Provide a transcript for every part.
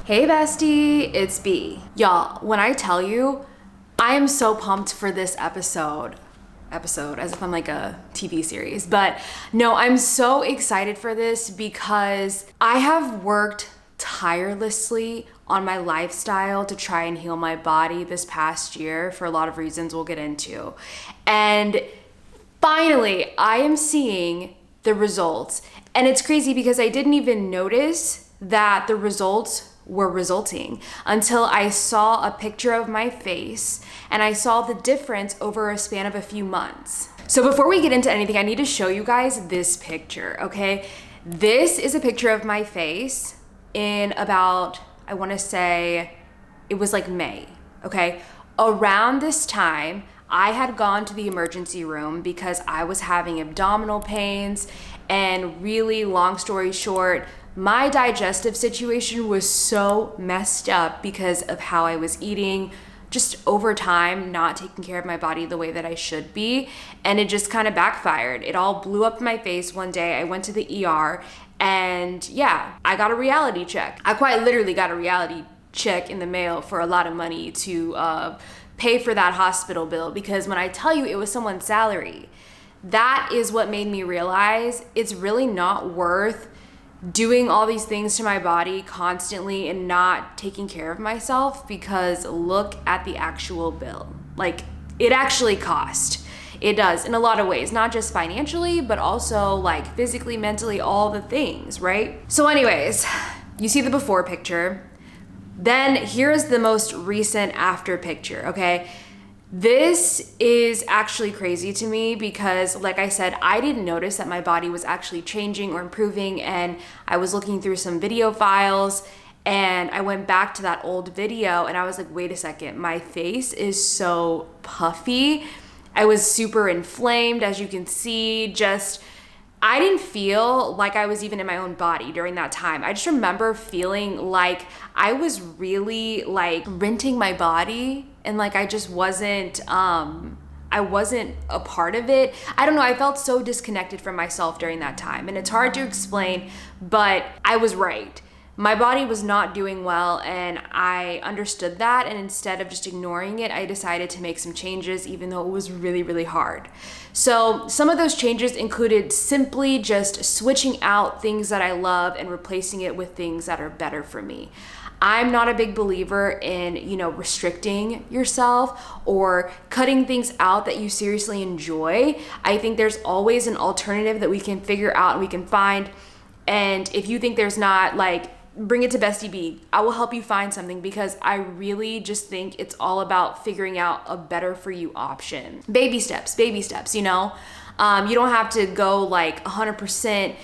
Hey bestie, it's B. Y'all, when I tell you, I am so pumped for this episode, as if I'm like a TV series, but no, I'm so excited for this because I have worked tirelessly on my lifestyle to try and heal my body this past year for a lot of reasons we'll get into. And finally, I am seeing the results. And it's crazy because I didn't even notice that the results were resulting until I saw a picture of my face and I saw the difference over a span of a few months. So before we get into anything, I need to show you guys this picture, okay? This is a picture of my face in about, I wanna say, it was like May, okay? Around this time, I had gone to the emergency room because I was having abdominal pains, and really, long story short, my digestive situation was so messed up because of how I was eating, just over time, not taking care of my body the way that I should be. And it just kind of backfired. It all blew up in my face one day. I went to the ER and yeah, I got a reality check. I quite literally got a reality check in the mail for a lot of money to pay for that hospital bill, because when I tell you it was someone's salary, that is what made me realize it's really not worth doing all these things to my body constantly and not taking care of myself, because look at the actual bill. Like, it actually cost. It does in a lot of ways, not just financially, but also like physically, mentally, all the things, right? So anyways, you see the before picture. Then here's the most recent after picture, okay? This is actually crazy to me because, like I said, I didn't notice that my body was actually changing or improving, and I was looking through some video files and I went back to that old video and I was like, wait a second, my face is so puffy. I was super inflamed, as you can see. I didn't feel like I was even in my own body during that time. I just remember feeling like I was really like renting my body, and like I just wasn't I wasn't a part of it. I don't know, I felt so disconnected from myself during that time, and it's hard to explain, but I was right. My body was not doing well, and I understood that, and instead of just ignoring it, I decided to make some changes, even though it was really, really hard. So some of those changes included simply just switching out things that I love and replacing it with things that are better for me. I'm not a big believer in, restricting yourself or cutting things out that you seriously enjoy. I think there's always an alternative that we can figure out and we can find. And if you think there's not, like, bring it to Bestie B. I will help you find something, because I really just think it's all about figuring out a better for you option. Baby steps, you know? You don't have to go like 100%,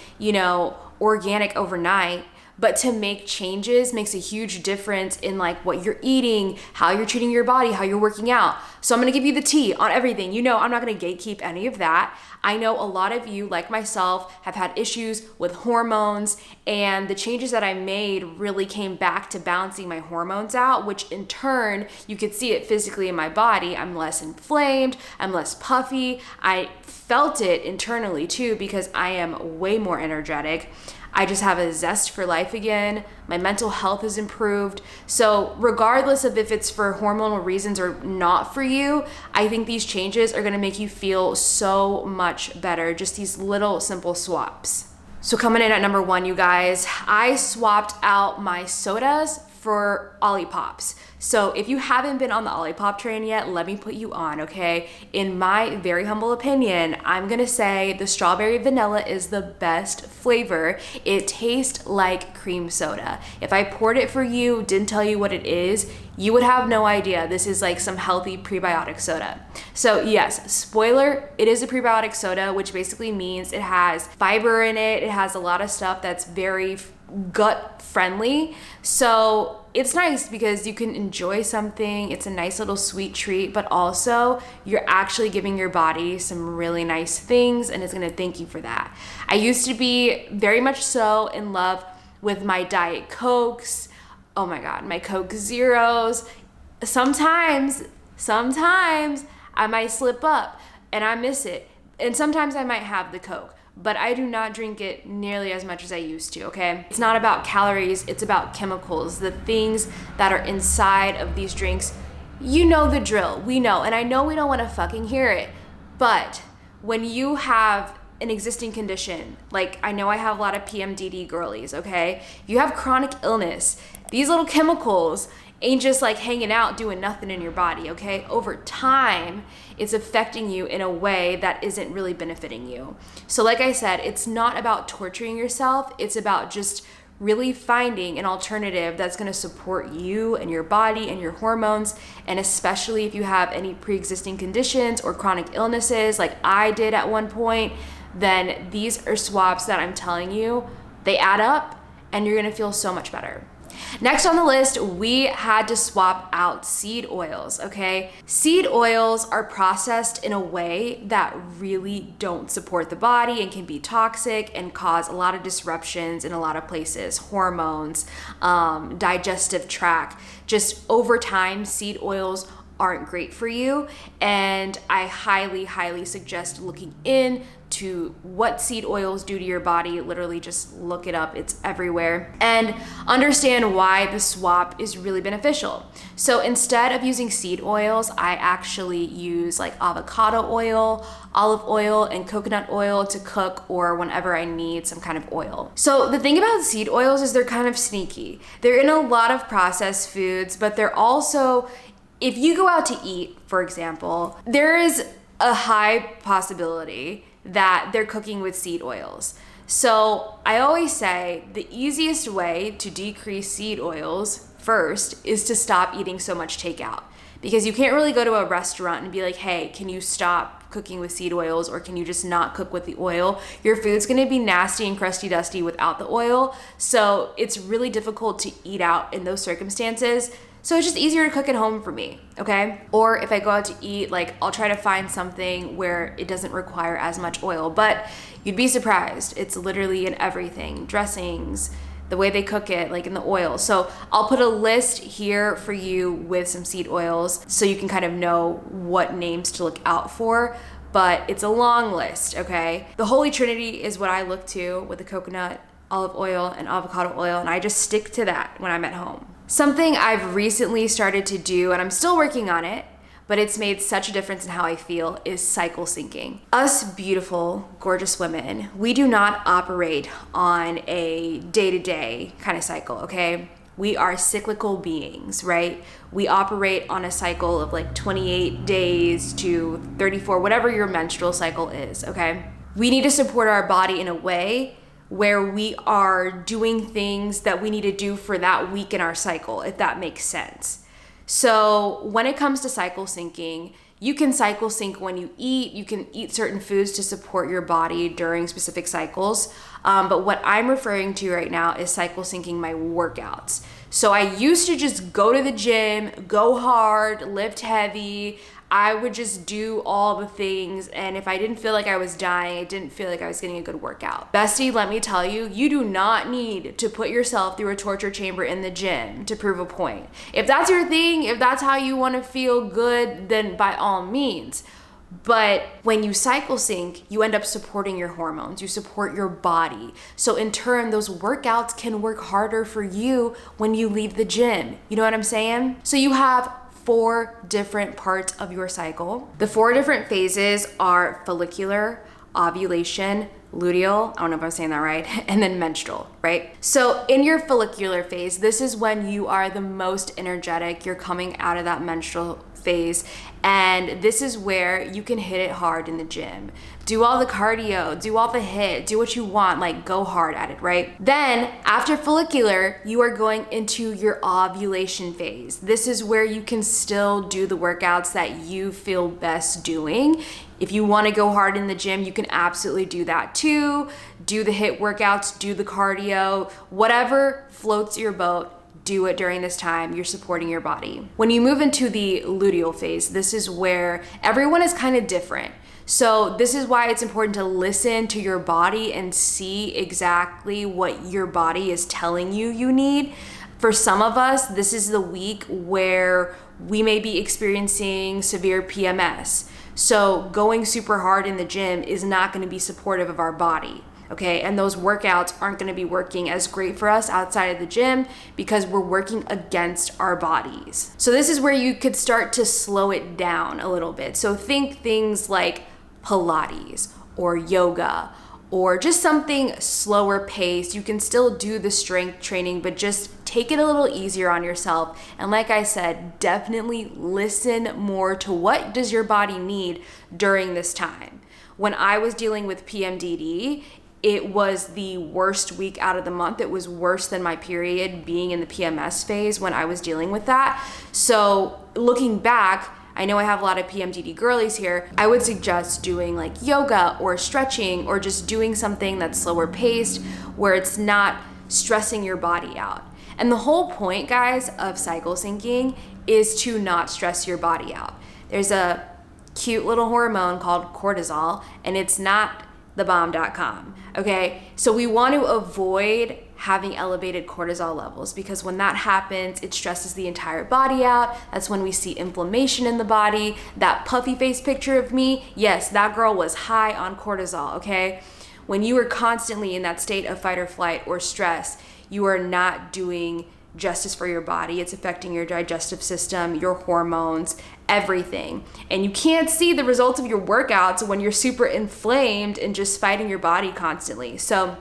organic overnight, but to make changes makes a huge difference in like what you're eating, how you're treating your body, how you're working out. So I'm gonna give you the tea on everything. I'm not gonna gatekeep any of that. I know a lot of you, like myself, have had issues with hormones, and the changes that I made really came back to balancing my hormones out, which in turn, you could see it physically in my body. I'm less inflamed, I'm less puffy. I felt it internally too, because I am way more energetic. I just have a zest for life again. My mental health has improved. So regardless of if it's for hormonal reasons or not for you, I think these changes are gonna make you feel so much better. Just these little simple swaps. So coming in at number 1, you guys, I swapped out my sodas for Olipop. So if you haven't been on the Olipop train yet, let me put you on, okay? In my very humble opinion, I'm gonna say the strawberry vanilla is the best flavor. It tastes like cream soda. If I poured it for you, didn't tell you what it is, you would have no idea this is like some healthy prebiotic soda. So yes, spoiler, it is a prebiotic soda, which basically means it has fiber in it. It has a lot of stuff that's very gut friendly. So it's nice because you can enjoy something. It's a nice little sweet treat, but also you're actually giving your body some really nice things, and it's gonna thank you for that. I used to be very much so in love with my Diet Cokes. Oh my God, my Coke Zeros. Sometimes I might slip up and I miss it. And sometimes I might have the Coke. but I do not drink it nearly as much as I used to, okay? It's not about calories, it's about chemicals, the things that are inside of these drinks. You know the drill, we know, and I know we don't wanna fucking hear it, but when you have an existing condition, like I know I have a lot of PMDD girlies, okay? You have chronic illness, these little chemicals ain't just like hanging out doing nothing in your body, okay? Over time, it's affecting you in a way that isn't really benefiting you. So like I said, it's not about torturing yourself, it's about just really finding an alternative that's gonna support you and your body and your hormones, and especially if you have any pre-existing conditions or chronic illnesses like I did at one point, then these are swaps that I'm telling you, they add up and you're gonna feel so much better. Next on the list, we had to swap out seed oils, okay? Seed oils are processed in a way that really don't support the body and can be toxic and cause a lot of disruptions in a lot of places, hormones, digestive tract. Just over time, seed oils aren't great for you, and I highly suggest looking into what seed oils do to your body. Literally just look it up, it's everywhere, and understand why the swap is really beneficial. So instead of using seed oils, I actually use like avocado oil, olive oil, and coconut oil to cook or whenever I need some kind of oil. So the thing about seed oils is they're kind of sneaky. They're in a lot of processed foods, but they're also, if you go out to eat, for example, there is a high possibility that they're cooking with seed oils. So I always say the easiest way to decrease seed oils first is to stop eating so much takeout, because you can't really go to a restaurant and be like, hey, can you stop cooking with seed oils, or can you just not cook with the oil? Your food's gonna be nasty and crusty dusty without the oil. So it's really difficult to eat out in those circumstances. So it's just easier to cook at home for me, okay? Or if I go out to eat, like I'll try to find something where it doesn't require as much oil, but you'd be surprised. It's literally in everything, dressings, the way they cook it, like in the oil. So I'll put a list here for you with some seed oils so you can kind of know what names to look out for, but it's a long list, okay? The Holy Trinity is what I look to with the coconut, olive oil, and avocado oil, and I just stick to that when I'm at home. Something I've recently started to do, and I'm still working on it, but it's made such a difference in how I feel, is cycle syncing. Us beautiful, gorgeous women, we do not operate on a day-to-day kind of cycle, okay? We are cyclical beings, right? We operate on a cycle of like 28 days to 34, whatever your menstrual cycle is, okay? We need to support our body in a way where we are doing things that we need to do for that week in our cycle, if that makes sense. So when it comes to cycle syncing, you can cycle sync when you eat. You can eat certain foods to support your body during specific cycles. But what I'm referring to right now is cycle syncing my workouts. So I used to just go to the gym, go hard, lift heavy. I would just do all the things, and if I didn't feel like I was dying, I didn't feel like I was getting a good workout. Bestie, let me tell you, you do not need to put yourself through a torture chamber in the gym to prove a point. If that's your thing, if that's how you want to feel good, then by all means. But when you cycle sync, you end up supporting your hormones, you support your body. So in turn, those workouts can work harder for you when you leave the gym. You know what I'm saying? So you have 4 different parts of your cycle. The 4 different phases are follicular, ovulation, luteal, I don't know if I'm saying that right, and then menstrual, right? So in your follicular phase, this is when you are the most energetic. You're coming out of that menstrual phase, and this is where you can hit it hard in the gym. Do all the cardio, do all the HIIT, do what you want, like go hard at it, right? Then after follicular, you are going into your ovulation phase. This is where you can still do the workouts that you feel best doing. If you want to go hard in the gym, you can absolutely do that too. Do the HIIT workouts, do the cardio, whatever floats your boat. Do it during this time. You're supporting your body. When you move into the luteal phase, this is where everyone is kind of different. So this is why it's important to listen to your body and see exactly what your body is telling you you need. For some of us, this is the week where we may be experiencing severe PMS. So going super hard in the gym is not going to be supportive of our body. Okay, and those workouts aren't going to be working as great for us outside of the gym because we're working against our bodies. So this is where you could start to slow it down a little bit. So think things like Pilates or yoga or just something slower paced. You can still do the strength training, but just take it a little easier on yourself. And like I said, definitely listen more to what does your body need during this time. When I was dealing with PMDD, it was the worst week out of the month. It was worse than my period being in the PMS phase when I was dealing with that. So looking back, I know I have a lot of PMDD girlies here. I would suggest doing like yoga or stretching or just doing something that's slower paced where it's not stressing your body out. And the whole point, guys, of cycle syncing is to not stress your body out. There's a cute little hormone called cortisol, and it's not thebomb.com, okay? So we want to avoid having elevated cortisol levels because when that happens, it stresses the entire body out. That's when we see inflammation in the body. That puffy face picture of me, yes, that girl was high on cortisol, okay? When you are constantly in that state of fight or flight or stress, you are not doing justice for your body. It's affecting your digestive system, your hormones, everything. And you can't see the results of your workouts when you're super inflamed and just fighting your body constantly. So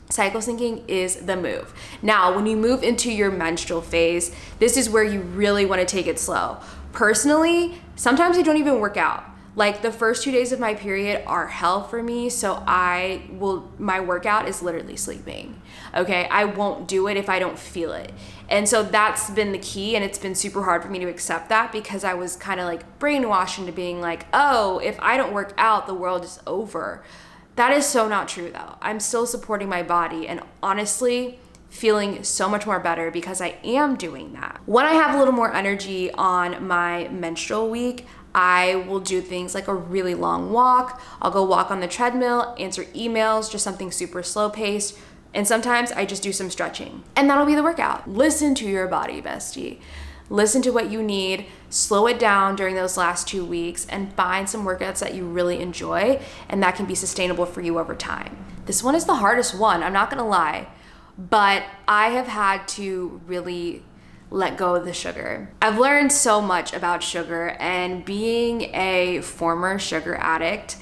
cycle syncing is the move. Now, when you move into your menstrual phase, this is where you really want to take it slow. Personally, sometimes I don't even work out. Like the first 2 days of my period are hell for me. So my workout is literally sleeping. Okay. I won't do it if I don't feel it. And so that's been the key. And it's been super hard for me to accept that because I was kind of like brainwashed into being like, oh, if I don't work out, the world is over. That is so not true though. I'm still supporting my body and honestly feeling so much more better because I am doing that. When I have a little more energy on my menstrual week, I will do things like a really long walk. I'll go walk on the treadmill, answer emails, just something super slow paced. And sometimes I just do some stretching and that'll be the workout. Listen to your body, bestie. Listen to what you need, slow it down during those last 2 weeks and find some workouts that you really enjoy and that can be sustainable for you over time. This one is the hardest one, I'm not gonna lie, but I have had to really let go of the sugar. I've learned so much about sugar, and being a former sugar addict,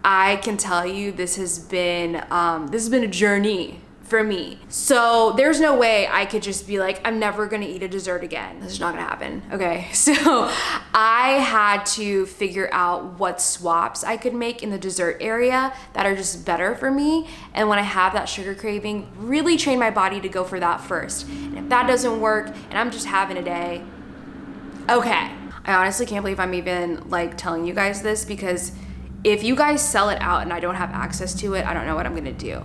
I can tell you this has been a journey for me. So there's no way I could just be like, I'm never gonna eat a dessert again. This is not gonna happen, okay? So I had to figure out what swaps I could make in the dessert area that are just better for me. And when I have that sugar craving, really train my body to go for that first. And if that doesn't work and I'm just having a day, okay. I honestly can't believe I'm even like telling you guys this because if you guys sell it out and I don't have access to it, I don't know what I'm gonna do.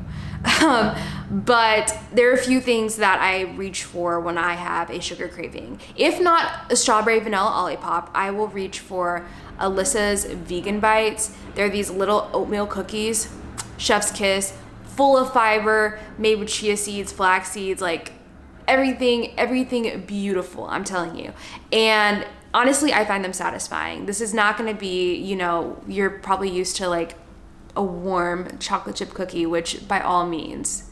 But there are a few things that I reach for when I have a sugar craving. If not a strawberry vanilla Olipop, I will reach for Alyssa's Vegan Bites. They're these little oatmeal cookies, chef's kiss, full of fiber, made with chia seeds, flax seeds, like everything beautiful, I'm telling you. And honestly, I find them satisfying. This is not gonna be, you're probably used to like a warm chocolate chip cookie, which by all means,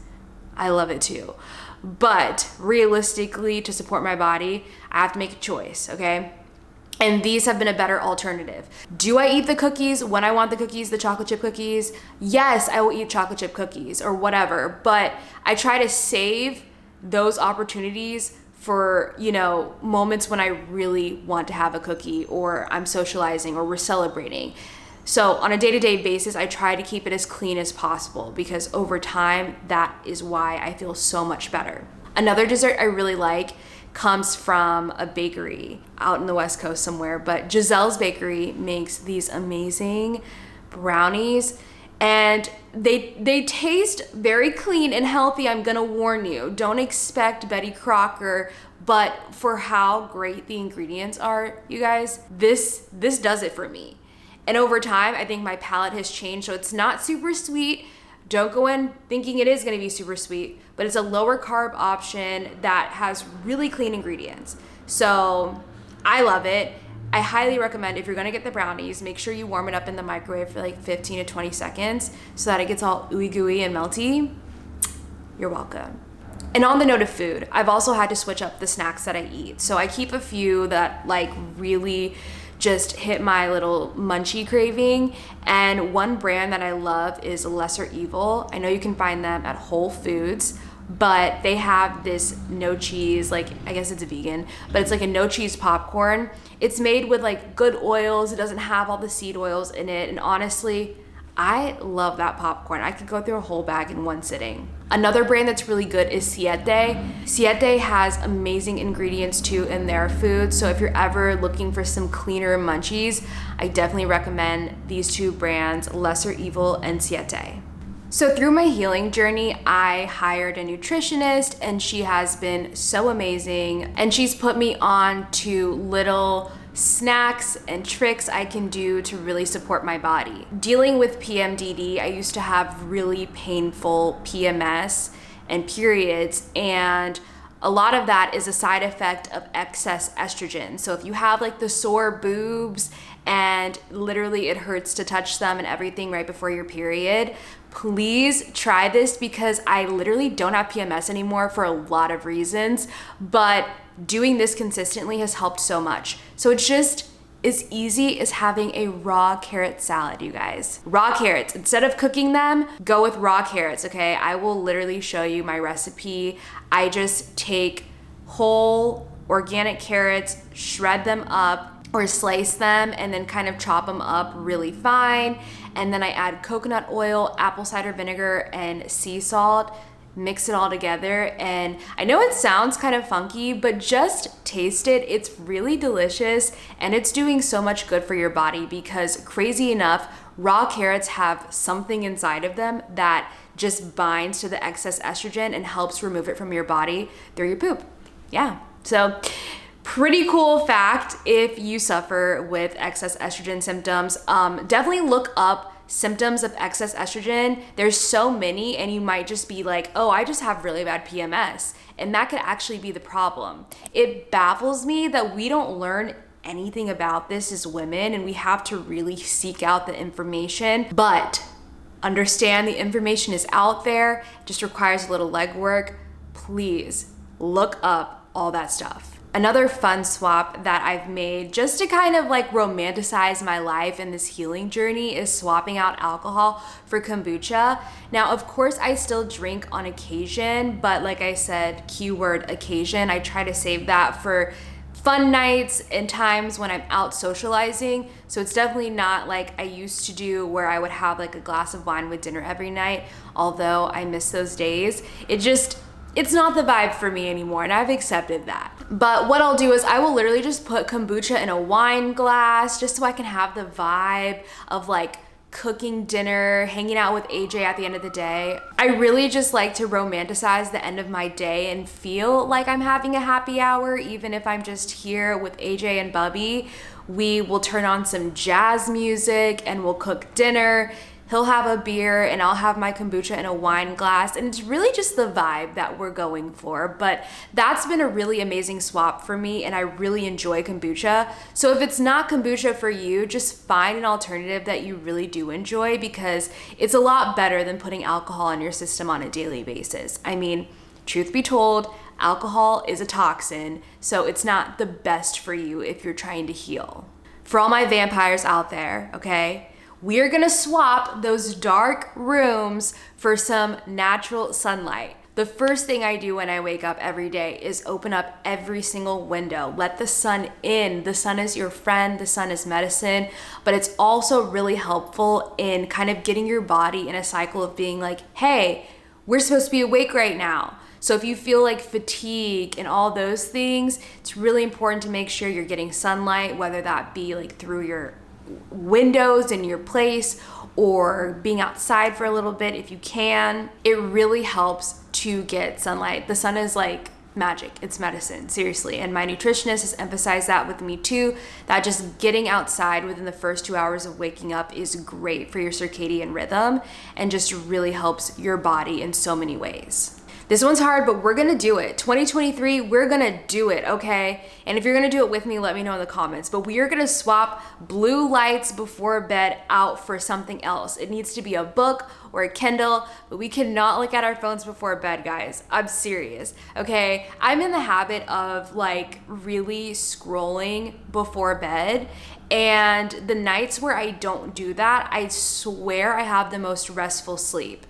I love it too. But realistically, to support my body, I have to make a choice, okay? And these have been a better alternative. Do I eat the cookies when I want the cookies, the chocolate chip cookies? Yes, I will eat chocolate chip cookies or whatever, but I try to save those opportunities for, moments when I really want to have a cookie or I'm socializing or we're celebrating. So on a day-to-day basis, I try to keep it as clean as possible because over time, that is why I feel so much better. Another dessert I really like comes from a bakery out in the West Coast somewhere, but Giselle's Bakery makes these amazing brownies and they taste very clean and healthy. I'm gonna warn you, don't expect Betty Crocker, but for how great the ingredients are, you guys, this does it for me. And over time, I think my palate has changed. So it's not super sweet. Don't go in thinking it is gonna be super sweet, but it's a lower carb option that has really clean ingredients. So I love it. I highly recommend, if you're gonna get the brownies, make sure you warm it up in the microwave for like 15 to 20 seconds so that it gets all ooey gooey and melty. You're welcome. And on the note of food, I've also had to switch up the snacks that I eat. So I keep a few that like really just hit my little munchie craving. And one brand that I love is Lesser Evil. I know you can find them at Whole Foods, but they have this no cheese, like I guess it's a vegan, but it's like a no cheese popcorn. It's made with like good oils. It doesn't have all the seed oils in it. And honestly, I love that popcorn. I could go through a whole bag in one sitting. Another brand that's really good is Siete. Siete has amazing ingredients too in their food. So if you're ever looking for some cleaner munchies, I definitely recommend these two brands, Lesser Evil and Siete. So through my healing journey, I hired a nutritionist and she has been so amazing. And she's put me on to little snacks and tricks I can do to really support my body. Dealing with PMDD, I used to have really painful PMS and periods, and a lot of that is a side effect of excess estrogen. So if you have like the sore boobs and literally it hurts to touch them and everything right before your period, please try this, because I literally don't have PMS anymore for a lot of reasons, but doing this consistently has helped so much. So it's just as easy as having a raw carrot salad, you guys. Raw carrots, instead of cooking them, go with raw carrots, okay? I will literally show you my recipe. I just take whole organic carrots, shred them up or slice them, and then kind of chop them up really fine. And then I add coconut oil, apple cider vinegar, and sea salt. Mix it all together, and I know it sounds kind of funky, but just taste it. It's really delicious, and it's doing so much good for your body, because crazy enough, raw carrots have something inside of them that just binds to the excess estrogen and helps remove it from your body through your poop. Yeah, so pretty cool fact if you suffer with excess estrogen symptoms. Definitely look up symptoms of excess estrogen. There's so many, and you might just be like, oh, I just have really bad PMS. And that could actually be the problem. It baffles me that we don't learn anything about this as women, and we have to really seek out the information. But understand the information is out there, it just requires a little legwork. Please look up all that stuff. Another fun swap that I've made just to kind of like romanticize my life in this healing journey is swapping out alcohol for kombucha. Now, of course, I still drink on occasion, but like I said, keyword occasion, I try to save that for fun nights and times when I'm out socializing. So it's definitely not like I used to do, where I would have like a glass of wine with dinner every night, although I miss those days. It's not the vibe for me anymore, and I've accepted that. But what I'll do is I will literally just put kombucha in a wine glass just so I can have the vibe of like cooking dinner, hanging out with AJ at the end of the day. I really just like to romanticize the end of my day and feel like I'm having a happy hour, even if I'm just here with AJ and Bubby. We will turn on some jazz music and we'll cook dinner. He'll have a beer and I'll have my kombucha in a wine glass, and it's really just the vibe that we're going for. But that's been a really amazing swap for me, and I really enjoy kombucha. So if it's not kombucha for you, just find an alternative that you really do enjoy, because it's a lot better than putting alcohol in your system on a daily basis. I mean, truth be told, alcohol is a toxin, so it's not the best for you if you're trying to heal. For all my vampires out there, okay? We're gonna swap those dark rooms for some natural sunlight. The first thing I do when I wake up every day is open up every single window. Let the sun in. The sun is your friend, the sun is medicine, but it's also really helpful in kind of getting your body in a cycle of being like, hey, we're supposed to be awake right now. So if you feel like fatigue and all those things, it's really important to make sure you're getting sunlight, whether that be like through your windows in your place or being outside for a little bit if you can. It really helps to get sunlight. The sun is like magic. It's medicine, seriously. And my nutritionist has emphasized that with me too, that just getting outside within the first 2 hours of waking up is great for your circadian rhythm and just really helps your body in so many ways. This one's hard, but we're gonna do it. 2023, we're gonna do it, okay? And if you're gonna do it with me, let me know in the comments. But we are gonna swap blue lights before bed out for something else. It needs to be a book or a Kindle, but we cannot look at our phones before bed, guys. I'm serious, okay? I'm in the habit of like really scrolling before bed, and the nights where I don't do that, I swear I have the most restful sleep.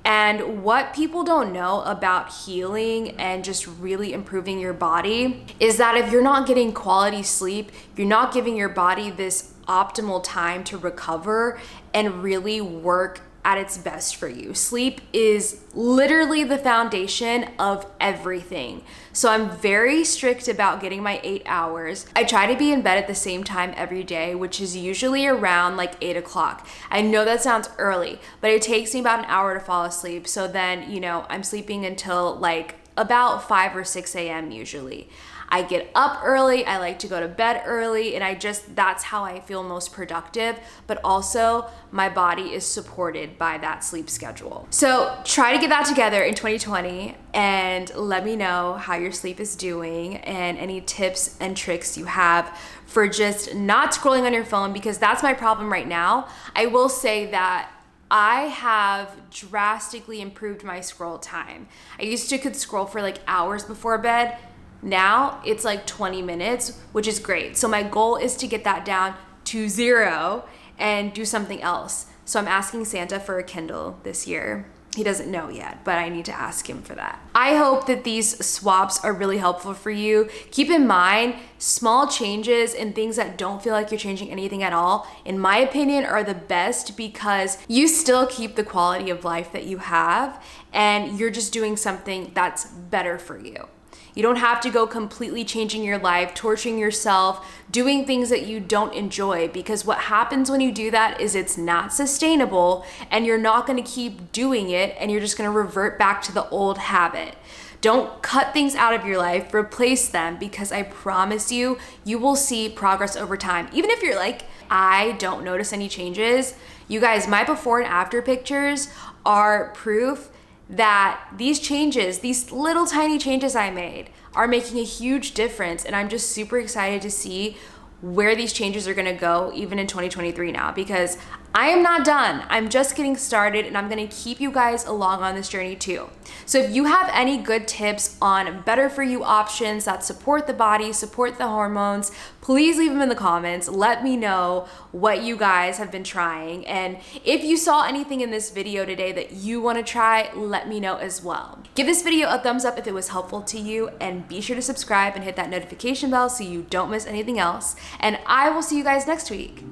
And what people don't know about healing and just really improving your body is that if you're not getting quality sleep, you're not giving your body this optimal time to recover and really work at its best for you. Sleep is literally the foundation of everything. So I'm very strict about getting my 8 hours. I try to be in bed at the same time every day, which is usually around like 8 o'clock. I know that sounds early, but it takes me about an hour to fall asleep. So then, you know, I'm sleeping until like about 5 or 6 a.m. usually. I get up early, I like to go to bed early, and that's how I feel most productive, but also my body is supported by that sleep schedule. So try to get that together in 2020 and let me know how your sleep is doing and any tips and tricks you have for just not scrolling on your phone, because that's my problem right now. I will say that I have drastically improved my scroll time. I used to could scroll for like hours before bed. Now it's like 20 minutes, which is great. So my goal is to get that down to 0 and do something else. So I'm asking Santa for a Kindle this year. He doesn't know yet, but I need to ask him for that. I hope that these swaps are really helpful for you. Keep in mind, small changes and things that don't feel like you're changing anything at all, in my opinion, are the best because you still keep the quality of life that you have and you're just doing something that's better for you. You don't have to go completely changing your life, torturing yourself, doing things that you don't enjoy, because what happens when you do that is it's not sustainable and you're not gonna keep doing it and you're just gonna revert back to the old habit. Don't cut things out of your life, replace them, because I promise you, you will see progress over time. Even if you're like, I don't notice any changes, you guys, my before and after pictures are proof that these changes, these little tiny changes I made, are making a huge difference. And I'm just super excited to see where these changes are gonna go even in 2023 now, because I am not done. I'm just getting started and I'm gonna keep you guys along on this journey too. So if you have any good tips on better for you options that support the body, support the hormones, please leave them in the comments. Let me know what you guys have been trying. And if you saw anything in this video today that you wanna try, let me know as well. Give this video a thumbs up if it was helpful to you, and be sure to subscribe and hit that notification bell so you don't miss anything else. And I will see you guys next week.